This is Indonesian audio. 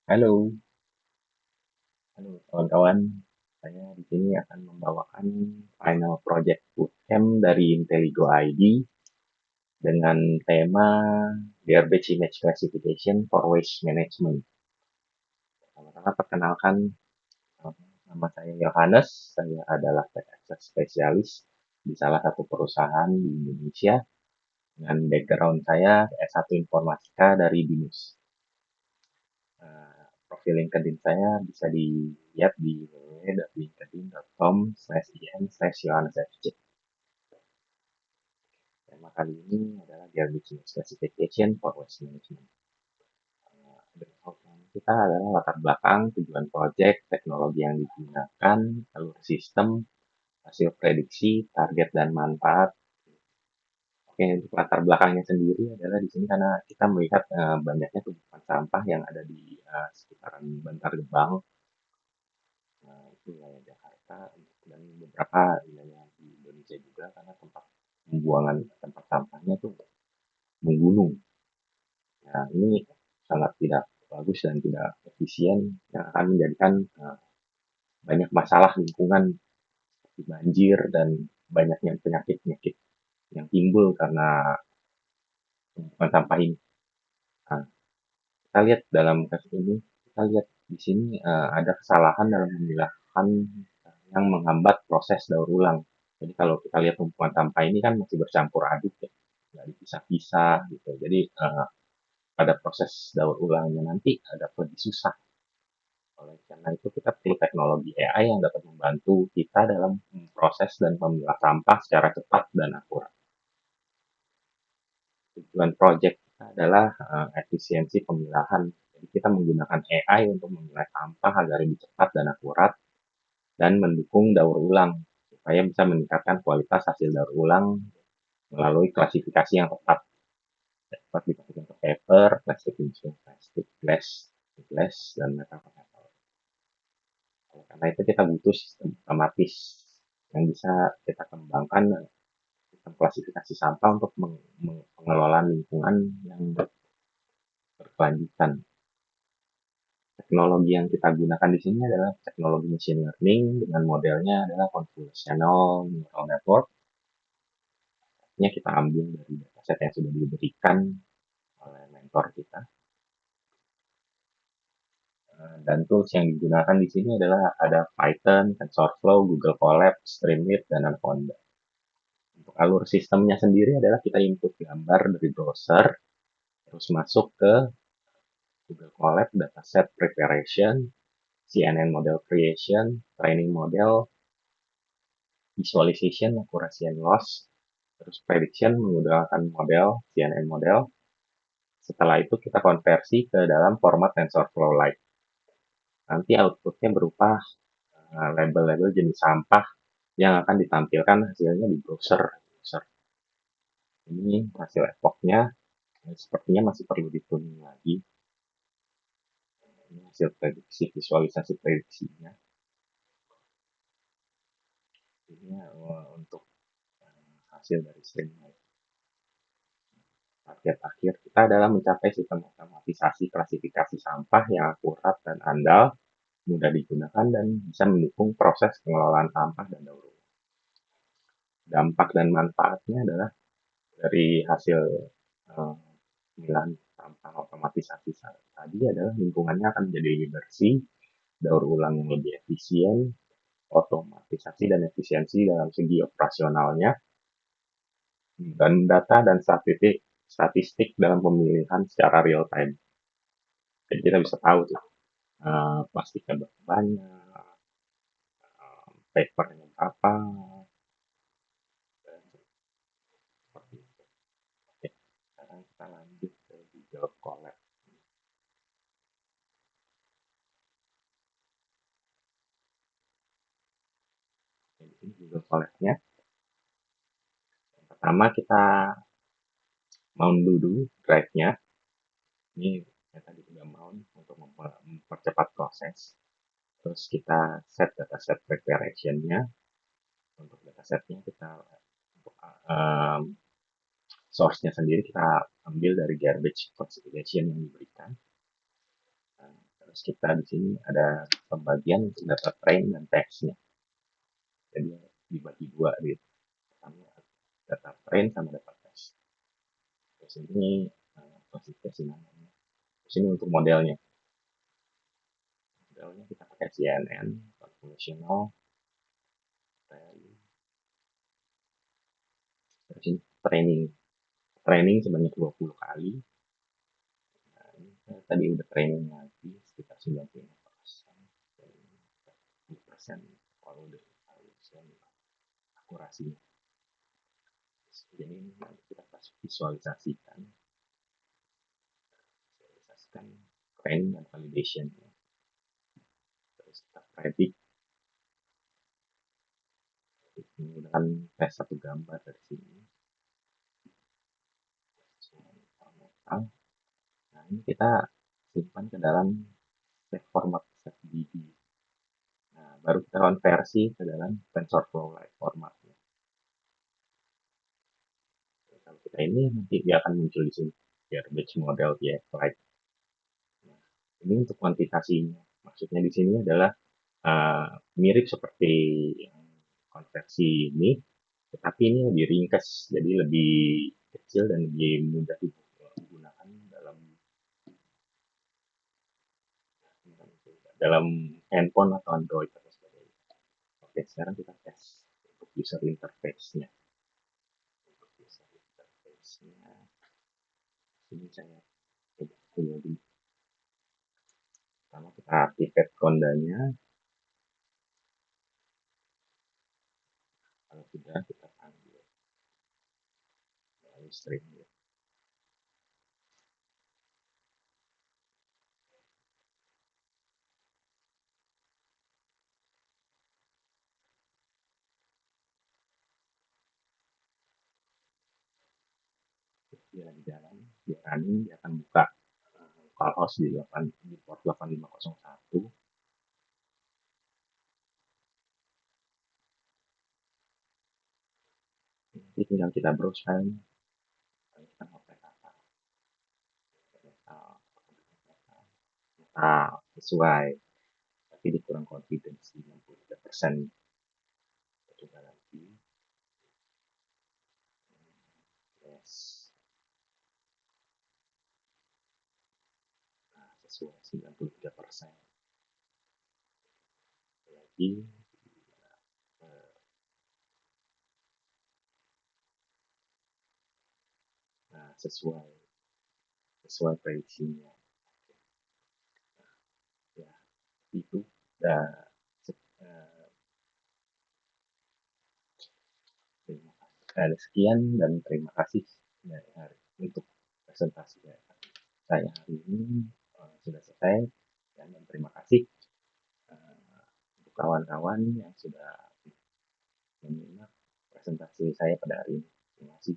Halo, halo kawan-kawan. Saya di sini akan membawakan final project bootcamp dari Intelligo ID dengan tema Garbage Image Classification for Waste Management. Pertama-tama perkenalkan, nama saya Yohanes. Saya adalah Tech Access Specialist di salah satu perusahaan di Indonesia. Dengan background saya S1 Informatika dari BINUS. Profil LinkedIn saya bisa dilihat di www.linkedin.com/in/yohanesfc. Tema kali ini adalah Garbage Classification for Waste Management. Kita adalah latar belakang, tujuan proyek, teknologi yang digunakan, alur sistem, hasil prediksi, target dan manfaat. Oke, untuk latar belakangnya sendiri adalah di sini karena kita melihat banyaknya tumpukan sampah yang ada di sekitaran Bantar Gebang, itu wilayah Jakarta dan beberapa wilayah di Indonesia juga karena tempat pembuangan tempat sampahnya itu menggunung. Nah, ini sangat tidak bagus dan tidak efisien yang akan menjadikan banyak masalah lingkungan seperti banjir dan banyaknya penyakit-penyakit yang timbul karena tumpukan sampah ini. Nah, kita lihat dalam kasus ini, kita lihat di sini ada kesalahan dalam memilahkan yang menghambat proses daur ulang. Jadi kalau kita lihat tumpukan sampah ini kan masih bercampur aduk ya, nggak dipisah-pisah gitu. Jadi pada proses daur ulangnya nanti agak lebih susah. Oleh karena itu kita perlu teknologi AI yang dapat membantu kita dalam proses dan memilah sampah secara cepat dan akurat. Tujuan proyek kita adalah efisiensi pemilahan. Jadi kita menggunakan AI untuk memilah sampah agar lebih cepat dan akurat dan mendukung daur ulang supaya bisa meningkatkan kualitas hasil daur ulang melalui klasifikasi yang tepat. Dapat dipastikan ke paper, plastik insult, plastik glass, dan metal. Karena itu kita butuh sistem otomatis yang bisa kita kembangkan sistem klasifikasi sampah untuk pengelolaan lingkungan yang berkelanjutan. Teknologi yang kita gunakan di sini adalah teknologi machine learning dengan modelnya adalah convolutional neural network. Ini kita ambil dari dataset yang sudah diberikan oleh mentor kita. Dan tools yang digunakan di sini adalah ada Python, TensorFlow, Google Colab, Streamlit, dan Anaconda. Untuk alur sistemnya sendiri adalah kita input gambar dari browser, terus masuk ke Google Colab, dataset preparation, CNN model creation, training model, visualization, accuracy and loss, terus prediction menggunakan model CNN model. Setelah itu kita konversi ke dalam format TensorFlow Lite. Nanti outputnya berupa label-label jenis sampah yang akan ditampilkan hasilnya di browser. Ini hasil epochnya, sepertinya masih perlu dituning lagi. Ini hasil prediksi, visualisasi prediksinya. Ini untuk hasil dari streaming. Target akhir kita adalah mencapai sistem otomatisasi klasifikasi sampah yang akurat dan andal, mudah digunakan dan bisa mendukung proses pengelolaan sampah dan daur ulang. Dampak dan manfaatnya adalah dari hasil pemilahan sampah otomatisasi tadi adalah lingkungannya akan menjadi lebih bersih, daur ulang yang lebih efisien, otomatisasi dan efisiensi dalam segi operasionalnya, dan data dan statistik dalam pemilihan secara real time. Jadi kita bisa tahu tuh plastiknya berapa banyak, papernya berapa, dan seperti itu. Oke, sekarang kita lanjut ke Google Colab. Jadi ini Google Colab-nya. Yang pertama kita mount dulu drive-nya. Ini saya tadi udah mount untuk mempercepat proses. Terus kita set dataset preparation-nya. Untuk datasetnya kita untuk source-nya sendiri kita ambil dari garbage classification yang diberikan. Terus kita di sini ada pembagian untuk data train dan teksnya. Jadi dibagi dua gitu. Pertama data train sama data teks. Terus ini klasifikasi namanya. Terus ini untuk modelnya. Modelnya kita pakai CNN, convolutional, terus ini training. Training sebanyak 20 kali. Nah, ini tadi udah training lagi sekitar 95%. 10% kalau udah akurasinya. Jadi ini nanti kita visualisasikan training dan validation. Terus kita predict menggunakan tes satu gambar dari sini. Nah ini kita simpan ke dalam save format SafeDB. Nah baru kita konversi ke dalam TensorFlow Lite formatnya. Kalau kita ini nanti dia akan muncul di sini garbage model Lite. Nah, ini untuk kuantitasinya. Maksudnya di sini adalah mirip seperti yang konversi ini, tetapi ini lebih ringkas, jadi lebih kecil dan lebih mudah digunakan dalam handphone atau Android atau sebagainya. Oke, sekarang kita tes untuk user interface-nya. Untuk user interface-nya, ini saya punya di pertama kita activate kondanya. Kalau sudah kita panggil melalui string. Dia lagi jalan, dia running, dia akan buka localhost di port 8501. Jadi tinggal kita browse filenya. Kita mau apa? Sesuai, tapi dikurang confidence 93%. Kita coba lagi. Yes. Nah, sesuai 93%. Lagi nah, sesuai prediksinya. Ya, itu udah sekian dan terima kasih untuk presentasi saya hari ini sudah selesai dan terima kasih untuk kawan-kawan yang sudah menyimak presentasi saya pada hari ini. Terima kasih.